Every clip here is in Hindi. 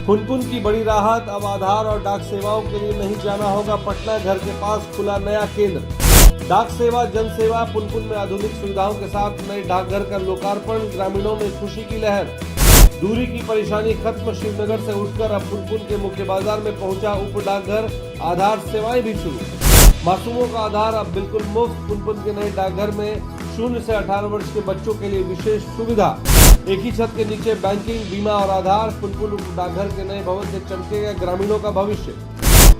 पुनपुन की बड़ी राहत, अब आधार और डाक सेवाओं के लिए नहीं जाना होगा पटना, घर के पास खुला नया केंद्र। डाक सेवा जन सेवा पुनपुन में आधुनिक सुविधाओं के साथ नए डाकघर का लोकार्पण, ग्रामीणों में खुशी की लहर। दूरी की परेशानी खत्म, शिवनगर से उठकर अब पुनपुन के मुख्य बाजार में पहुंचा उप डाकघर, आधार सेवाएं भी शुरू। मासूमों का आधार अब बिल्कुल मुफ्त, पुनपुन के नए डाकघर में 0 से 18 वर्ष के बच्चों के लिए विशेष सुविधा। एक ही छत के नीचे बैंकिंग, बीमा और आधार। पुनपुन उप डाकघर के नए भवन से चमकेगा ग्रामीणों का भविष्य।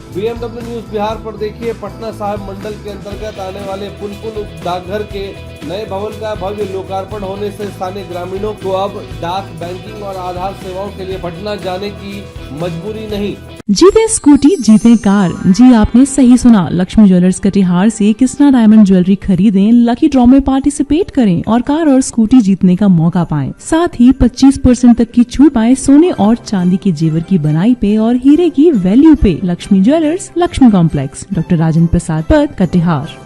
BMW न्यूज बिहार पर देखिए पटना साहिब मंडल के अंतर्गत आने वाले पुनपुन उप डाकघर के नए भवन का भव्य लोकार्पण होने से स्थानीय ग्रामीणों को अब डाक, बैंकिंग और आधार सेवाओं के लिए पटना जाने की मजबूरी नहीं। जीते स्कूटी जीते कार। जी आपने सही सुना, लक्ष्मी ज्वेलर्स कटिहार से कृष्णा डायमंड ज्वेलरी खरीदें, लकी ड्रॉ में पार्टिसिपेट करें और कार और स्कूटी जीतने का मौका पाएं। साथ ही 25% तक की छूट पाएं सोने और चांदी के जेवर की बनाई पे और हीरे की वैल्यू पे। Lakshmi jewellers, Lakshmi complex, doctor Rajendra Prasad Path, Katihar.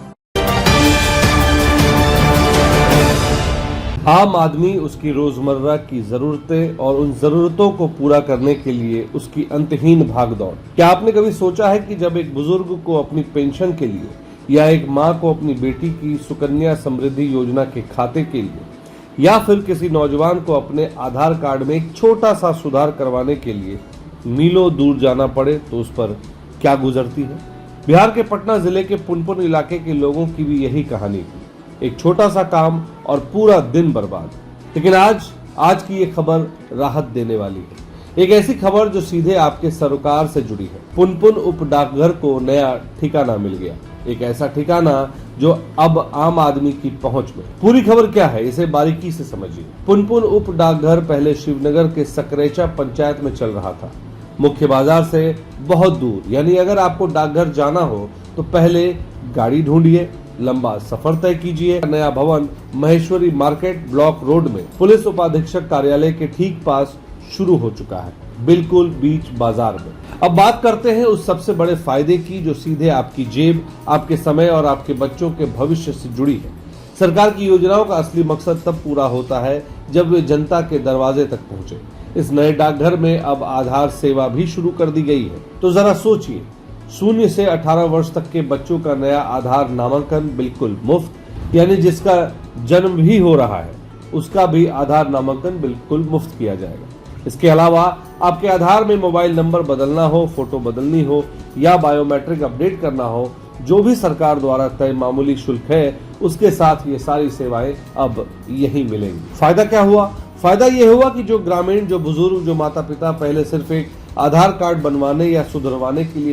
आम आदमी उसकी रोजमर्रा की जरूरतें और उन जरूरतों को पूरा करने के लिए उसकी अंतहीन भागदौड़। क्या आपने कभी सोचा है कि जब एक बुजुर्ग को अपनी पेंशन के लिए या एक माँ को अपनी बेटी की सुकन्या समृद्धि योजना के खाते के लिए या फिर किसी नौजवान को अपने आधार कार्ड में एक छोटा सा सुधार करवाने के लिए मीलों दूर जाना पड़े तो उस पर क्या गुजरती है? बिहार के पटना जिले के पुनपुन इलाके के लोगों की भी यही कहानी थी। एक छोटा सा काम और पूरा दिन बर्बाद। लेकिन आज की ये खबर राहत देने वाली है। एक ऐसी खबर जो सीधे आपके सरोकार से जुड़ी है। पुनपुन उप डाकघर को नया ठिकाना मिल गया, एक ऐसा ठिकाना जो अब आम आदमी की पहुंच में। पूरी खबर क्या है, इसे बारीकी से समझिए। पुनपुन उप डाकघर पहले शिवनगर के सकरेचा पंचायत में चल रहा था, मुख्य बाजार से बहुत दूर। यानी अगर आपको डाकघर जाना हो तो पहले गाड़ी ढूंढिए, लंबा सफर तय कीजिए। नया भवन महेश्वरी मार्केट ब्लॉक रोड में पुलिस उपाधीक्षक कार्यालय के ठीक पास शुरू हो चुका है, बिल्कुल बीच बाजार में। अब बात करते हैं उस सबसे बड़े फायदे की जो सीधे आपकी जेब, आपके समय और आपके बच्चों के भविष्य से जुड़ी है। सरकार की योजनाओं का असली मकसद तब पूरा होता है जब वे जनता के दरवाजे तक पहुंचे। इस नए डाकघर में अब आधार सेवा भी शुरू कर दी गई है। तो जरा सोचिए, 0 से 18 वर्ष तक के बच्चों का नया आधार नामांकन बिल्कुल मुफ्त, यानी जिसका जन्म भी हो रहा है उसका भी आधार नामांकन बिल्कुल मुफ्त किया जाएगा। इसके अलावा आपके आधार में मोबाइल नंबर बदलना हो, फोटो बदलनी हो या बायोमेट्रिक अपडेट करना हो, जो भी सरकार द्वारा तय मामूली शुल्क है, उसके साथ ये सारी सेवाएं अब यही मिलेंगी। फायदा क्या हुआ? फायदा ये हुआ कि जो ग्रामीण, जो बुजुर्ग, जो माता पिता पहले सिर्फ एक आधार कार्ड बनवाने या सुधरवाने के लिए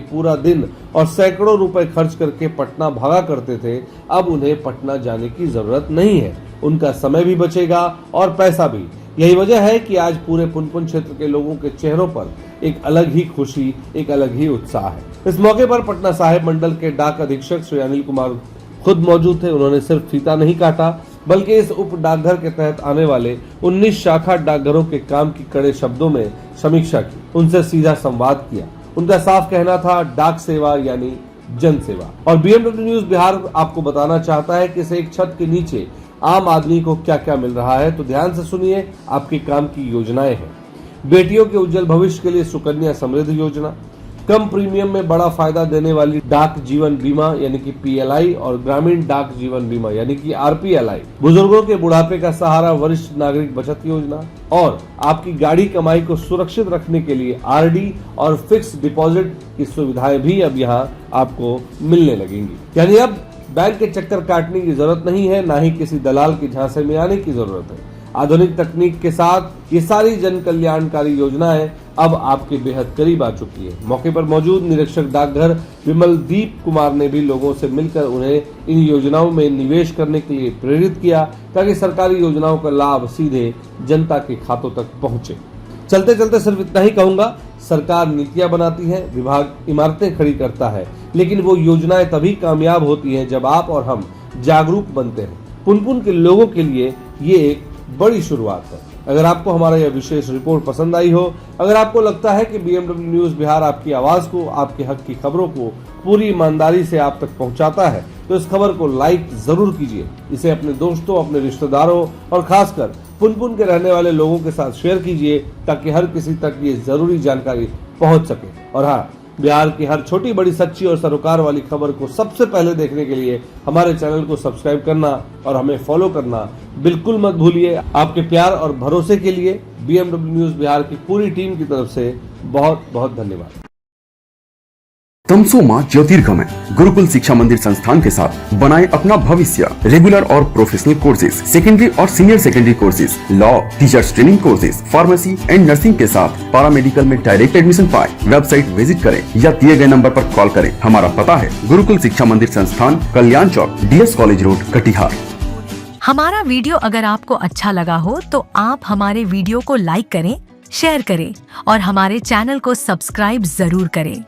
पूरा दिन और सैकड़ों रुपए खर्च करके पटना भागा करते थे, अब उन्हें पटना जाने की जरूरत नहीं है। उनका समय भी बचेगा और पैसा भी। यही वजह है कि आज पूरे पुनपुन क्षेत्र के लोगों के चेहरों पर एक अलग ही खुशी, एक अलग ही उत्साह है। इस मौके पर पटना साहिब मंडल के डाक अधीक्षक श्री अनिल कुमार खुद मौजूद थे। उन्होंने सिर्फ फीता नहीं काटा बल्कि इस उप डाकघर के तहत आने वाले 19 शाखा डाकघरों के काम की कड़े शब्दों में समीक्षा की, उनसे सीधा संवाद किया। उनका साफ कहना था डाक सेवा यानी जन सेवा। और BMW न्यूज बिहार आपको बताना चाहता है कि इस एक छत के नीचे आम आदमी को क्या क्या मिल रहा है। तो ध्यान से सुनिए, आपके काम की योजनाएं हैं। बेटियों के उज्जवल भविष्य के लिए सुकन्या समृद्धि योजना, कम प्रीमियम में बड़ा फायदा देने वाली डाक जीवन बीमा यानी कि PLI और ग्रामीण डाक जीवन बीमा यानी कि RPLI, बुजुर्गों के बुढ़ापे का सहारा वरिष्ठ नागरिक बचत योजना और आपकी गाड़ी कमाई को सुरक्षित रखने के लिए RD और फिक्स डिपॉजिट की सुविधाएं भी अब यहाँ आपको मिलने लगेंगी। यानी अब बैंक के चक्कर काटने की जरूरत नहीं है, ना ही किसी दलाल के झांसे में आने की जरूरत है। आधुनिक तकनीक के साथ ये सारी जन कल्याणकारी योजनाएं अब आपके बेहद करीब आ चुकी है। मौके पर मौजूद निरीक्षक डाकघर विमलदीप कुमार ने भी लोगों से मिलकर उन्हें इन योजनाओं में निवेश करने के लिए प्रेरित किया ताकि सरकारी योजनाओं का लाभ सीधे जनता के खातों तक पहुंचे। चलते चलते सिर्फ इतना ही कहूंगा, सरकार नीतियां बनाती है, विभाग इमारतें खड़ी करता है, लेकिन वो योजनाएं तभी कामयाब होती हैं जब आप और हम जागरूक बनते हैं। पुनपुन के लोगों के लिए ये एक बड़ी शुरुआत है। अगर आपको हमारा यह विशेष रिपोर्ट पसंद आई हो, अगर आपको लगता है कि BMW न्यूज बिहार आपकी आवाज को, आपके हक की खबरों को पूरी ईमानदारी से आप तक पहुंचाता है, तो इस खबर को लाइक जरूर कीजिए। इसे अपने दोस्तों, अपने रिश्तेदारों और खासकर पुनपुन के रहने वाले लोगों के साथ शेयर कीजिए ताकि हर किसी तक ये जरूरी जानकारी पहुंच सके। और हाँ, बिहार की हर छोटी बड़ी सच्ची और सरोकार वाली खबर को सबसे पहले देखने के लिए हमारे चैनल को सब्सक्राइब करना और हमें फॉलो करना बिल्कुल मत भूलिए। आपके प्यार और भरोसे के लिए BMW न्यूज बिहार की पूरी टीम की तरफ से बहुत बहुत धन्यवाद। तमसो मां ज्योतिर्गमय गुरुकुल शिक्षा मंदिर संस्थान के साथ बनाए अपना भविष्य। रेगुलर और प्रोफेशनल कोर्सेज, सेकेंडरी और senior secondary courses, law, teachers training courses, pharmacy and nursing के साथ पैरामेडिकल में डायरेक्ट एडमिशन पाए। वेबसाइट विजिट करें या दिए गए नंबर पर कॉल करें। हमारा पता है गुरुकुल शिक्षा मंदिर संस्थान, कल्याण चौक, DS कॉलेज रोड, कटिहार। हमारा वीडियो अगर आपको अच्छा लगा हो तो आप हमारे वीडियो को लाइक करें, शेयर करें और हमारे चैनल को सब्सक्राइब जरूर करें।